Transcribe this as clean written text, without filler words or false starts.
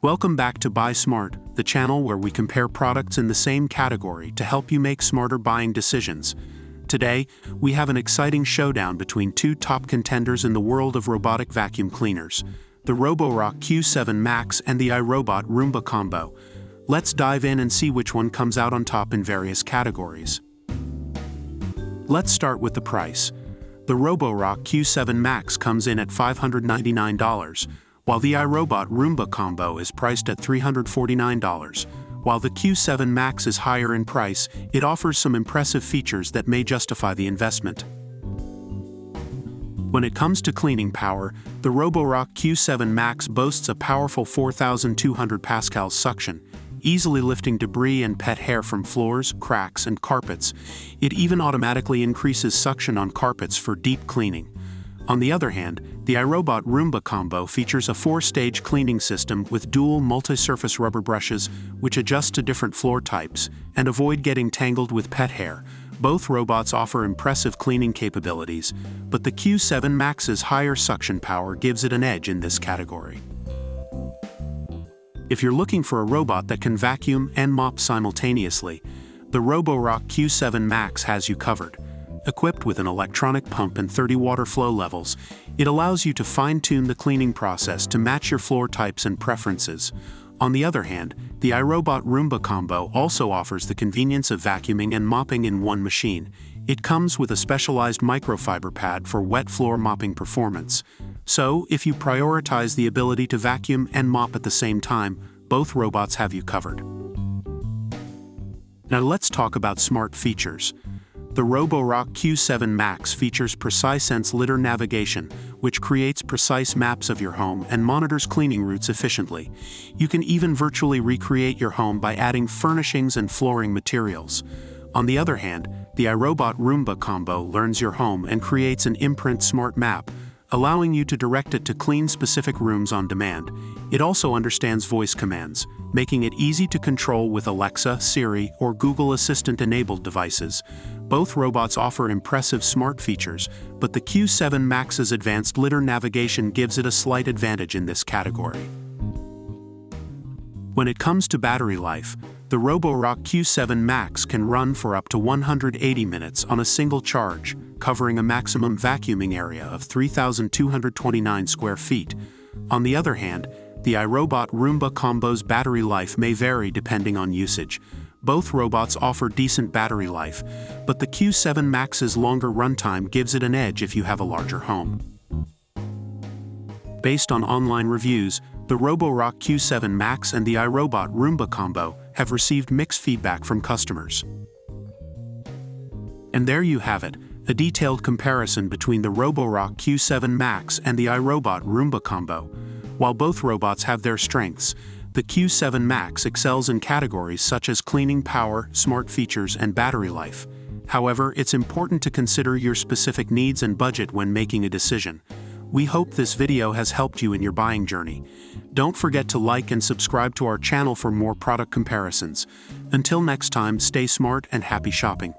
Welcome back to Buy Smart, the channel where we compare products in the same category to help you make smarter buying decisions. Today, we have an exciting showdown between two top contenders in the world of robotic vacuum cleaners, the Roborock Q7 Max and the iRobot Roomba Combo. Let's dive in and see which one comes out on top in various categories. Let's start with the price. The Roborock Q7 Max comes in at $599, while the iRobot Roomba Combo is priced at $349. While the Q7 Max is higher in price, it offers some impressive features that may justify the investment. When it comes to cleaning power, the Roborock Q7 Max boasts a powerful 4,200 pascals suction, easily lifting debris and pet hair from floors, cracks, and carpets. It even automatically increases suction on carpets for deep cleaning. On the other hand, the iRobot Roomba Combo features a 4-stage cleaning system with dual multi-surface rubber brushes which adjust to different floor types and avoid getting tangled with pet hair. Both robots offer impressive cleaning capabilities, but the Q7 Max's higher suction power gives it an edge in this category. If you're looking for a robot that can vacuum and mop simultaneously, the Roborock Q7 Max has you covered. Equipped with an electronic pump and 30 water flow levels, it allows you to fine-tune the cleaning process to match your floor types and preferences. On the other hand, the iRobot Roomba Combo also offers the convenience of vacuuming and mopping in one machine. It comes with a specialized microfiber pad for wet floor mopping performance. So, if you prioritize the ability to vacuum and mop at the same time, both robots have you covered. Now let's talk about smart features. The Roborock Q7 Max features PreciSense litter navigation, which creates precise maps of your home and monitors cleaning routes efficiently. You can even virtually recreate your home by adding furnishings and flooring materials. On the other hand, the iRobot Roomba Combo learns your home and creates an imprint smart map, allowing you to direct it to clean specific rooms on demand. It also understands voice commands, making it easy to control with Alexa, Siri, or Google Assistant-enabled devices. Both robots offer impressive smart features, but the Q7 Max's advanced litter navigation gives it a slight advantage in this category. When it comes to battery life, the Roborock Q7 Max can run for up to 180 minutes on a single charge, covering a maximum vacuuming area of 3,229 square feet. On the other hand, the iRobot Roomba Combo's battery life may vary depending on usage. Both robots offer decent battery life, but the Q7 Max's longer runtime gives it an edge if you have a larger home. Based on online reviews, the Roborock Q7 Max and the iRobot Roomba Combo have received mixed feedback from customers. And there you have it, a detailed comparison between the Roborock Q7 Max and the iRobot Roomba Combo. While both robots have their strengths, the Q7 Max excels in categories such as cleaning power, smart features, and battery life. However, it's important to consider your specific needs and budget when making a decision. We hope this video has helped you in your buying journey. Don't forget to like and subscribe to our channel for more product comparisons. Until next time, stay smart and happy shopping.